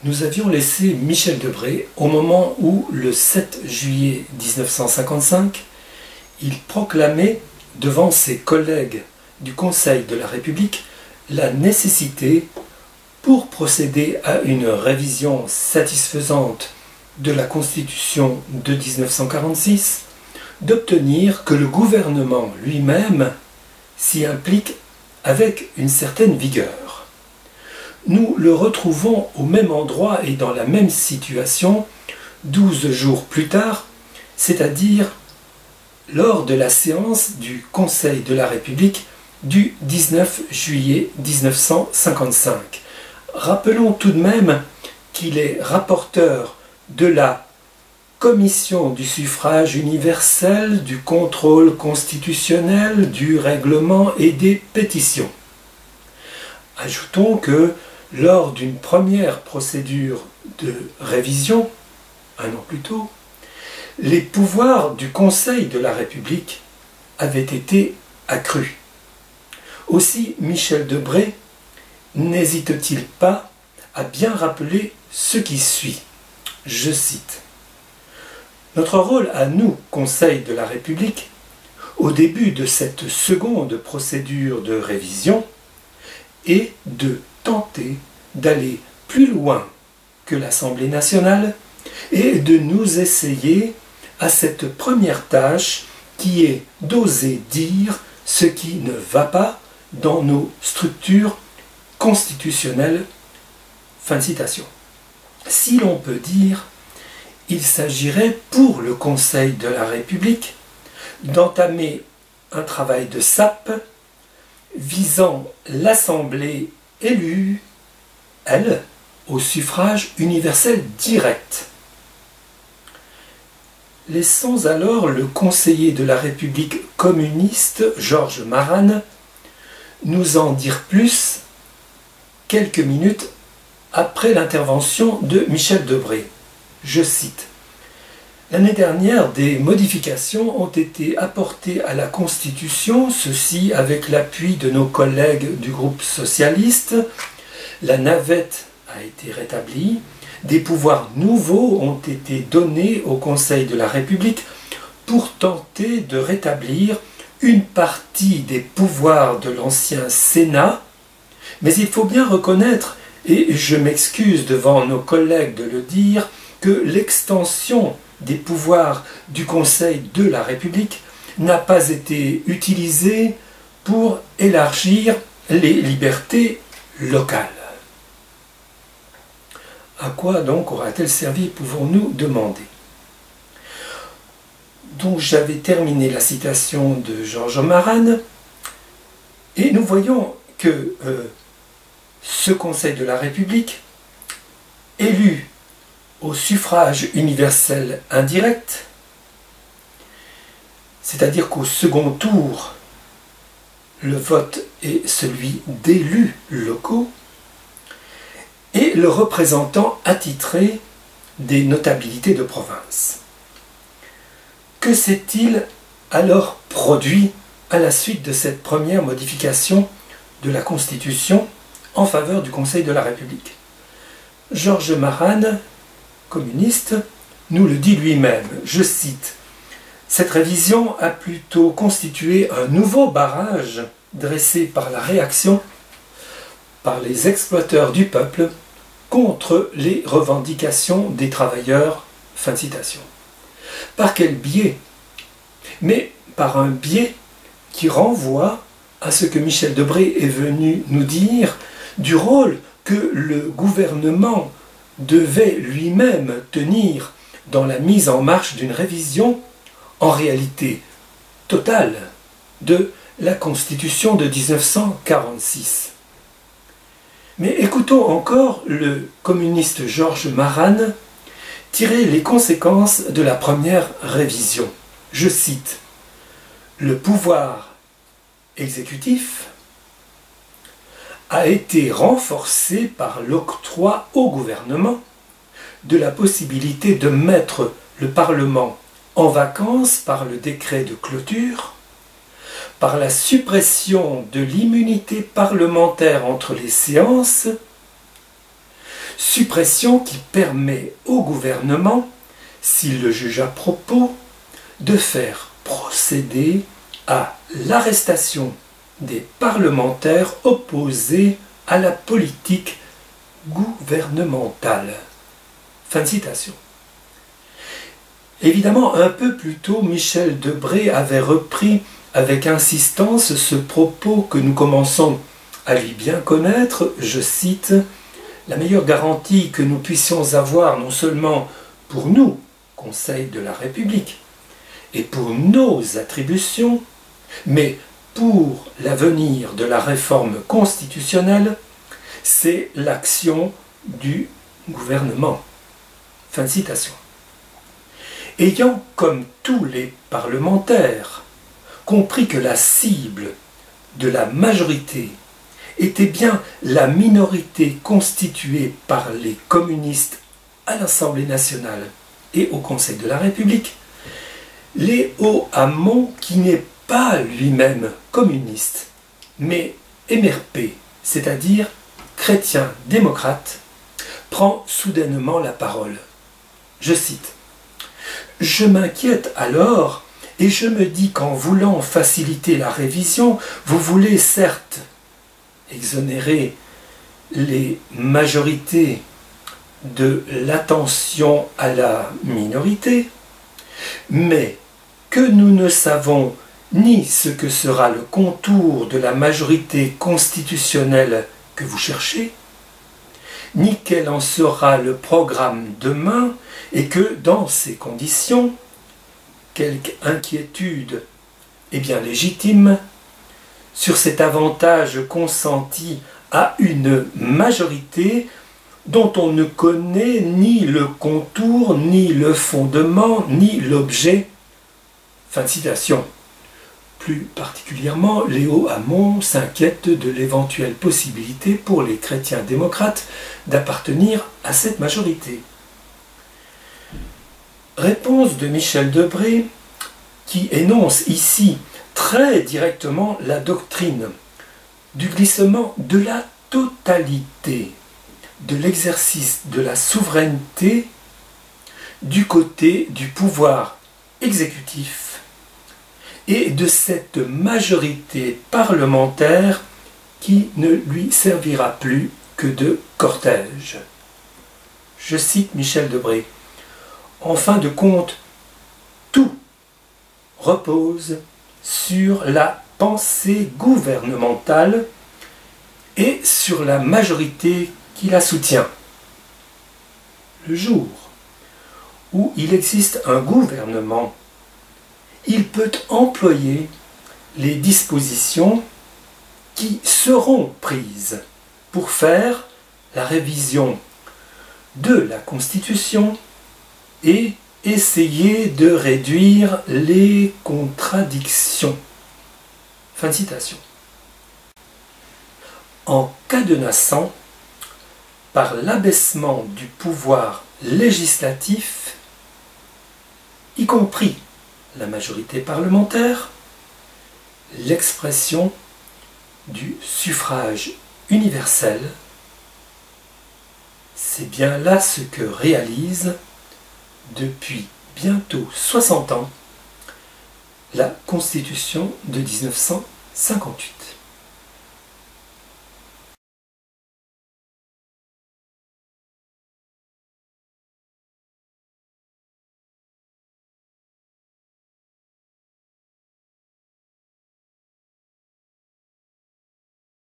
Nous avions laissé Michel Debré au moment où, le 7 juillet 1955, il proclamait devant ses collègues du Conseil de la République la nécessité, pour procéder à une révision satisfaisante de la Constitution de 1946, d'obtenir que le gouvernement lui-même s'y implique avec une certaine vigueur. Nous le retrouvons au même endroit et dans la même situation 12 jours plus tard, c'est-à-dire lors de la séance du Conseil de la République du 19 juillet 1955. Rappelons tout de même qu'il est rapporteur de la Commission du suffrage universel, du contrôle constitutionnel, du règlement et des pétitions. Ajoutons que lors d'une première procédure de révision, un an plus tôt, les pouvoirs du Conseil de la République avaient été accrus. Aussi Michel Debré n'hésite-t-il pas à bien rappeler ce qui suit. Je cite: « Notre rôle à nous, Conseil de la République, au début de cette seconde procédure de révision, est de tenter d'aller plus loin que l'Assemblée nationale et de nous essayer à cette première tâche qui est d'oser dire ce qui ne va pas dans nos structures constitutionnelles. » Fin de citation. Si l'on peut dire, il s'agirait pour le Conseil de la République d'entamer un travail de sape visant l'Assemblée élue, elle, au suffrage universel direct. Laissons alors le conseiller de la République communiste, Georges Marane, nous en dire plus quelques minutes après l'intervention de Michel Debré. Je cite: « L'année dernière, des modifications ont été apportées à la Constitution, ceci avec l'appui de nos collègues du groupe socialiste. La navette a été rétablie. Des pouvoirs nouveaux ont été donnés au Conseil de la République pour tenter de rétablir une partie des pouvoirs de l'ancien Sénat. Mais il faut bien reconnaître, et je m'excuse devant nos collègues de le dire, que l'extension des pouvoirs du Conseil de la République n'a pas été utilisée pour élargir les libertés locales. » À quoi donc aura-t-elle servi, pouvons-nous demander? Donc j'avais terminé la citation de Georges Marane, et nous voyons que ce Conseil de la République, élu au suffrage universel indirect, c'est-à-dire qu'au second tour, le vote est celui d'élus locaux, et le représentant attitré des notabilités de province. Que s'est-il alors produit à la suite de cette première modification de la Constitution en faveur du Conseil de la République? Georges Marane, communiste, nous le dit lui-même, je cite: « Cette révision a plutôt constitué un nouveau barrage dressé par la réaction, par les exploiteurs du peuple, contre les revendications des travailleurs. » Fin de citation. Par quel biais? Mais par un biais qui renvoie à ce que Michel Debré est venu nous dire du rôle que le gouvernement devait lui-même tenir dans la mise en marche d'une révision, en réalité totale, de la Constitution de 1946. Mais écoutons encore le communiste Georges Marane tirer les conséquences de la première révision. Je cite: « Le pouvoir exécutif a été renforcé par l'octroi au gouvernement de la possibilité de mettre le Parlement en vacances par le décret de clôture, par la suppression de l'immunité parlementaire entre les séances, Suppression qui permet au gouvernement, s'il le juge à propos, de faire procéder à l'arrestation des parlementaires opposés à la politique gouvernementale. Fin de citation. Évidemment, un peu plus tôt, Michel Debré avait repris avec insistance ce propos que nous commençons à lui bien connaître, je cite, « La meilleure garantie que nous puissions avoir non seulement pour nous, Conseil de la République, et pour nos attributions, mais pour l'avenir de la réforme constitutionnelle, c'est l'action du gouvernement. » Fin de citation. Ayant, comme tous les parlementaires, compris que la cible de la majorité était bien la minorité constituée par les communistes à l'Assemblée nationale et au Conseil de la République, Léo Hamon, qui n'est pas lui-même communiste, mais MRP, c'est-à-dire chrétien-démocrate, prend soudainement la parole. Je cite. « Je m'inquiète alors et je me dis qu'en voulant faciliter la révision, vous voulez certes exonérer les majorités de l'attention à la minorité, mais que nous ne savons ni ce que sera le contour de la majorité constitutionnelle que vous cherchez, ni quel en sera le programme demain, et que dans ces conditions, quelque inquiétude est bien légitime sur cet avantage consenti à une majorité dont on ne connaît ni le contour, ni le fondement, ni l'objet. » Fin de citation. Plus particulièrement, Léo Hamon s'inquiète de l'éventuelle possibilité pour les chrétiens démocrates d'appartenir à cette majorité. Réponse de Michel Debré, qui énonce ici très directement la doctrine du glissement de la totalité de l'exercice de la souveraineté du côté du pouvoir exécutif et de cette majorité parlementaire qui ne lui servira plus que de cortège. Je cite Michel Debré. « En fin de compte, tout repose sur la pensée gouvernementale et sur la majorité qui la soutient. Le jour où il existe un gouvernement, il peut employer les dispositions qui seront prises pour faire la révision de la Constitution et essayer de réduire les contradictions. » Fin de citation. En cadenassant par l'abaissement du pouvoir législatif, y compris la majorité parlementaire, l'expression du suffrage universel, c'est bien là ce que réalise, depuis bientôt 60 ans, la Constitution de 1958.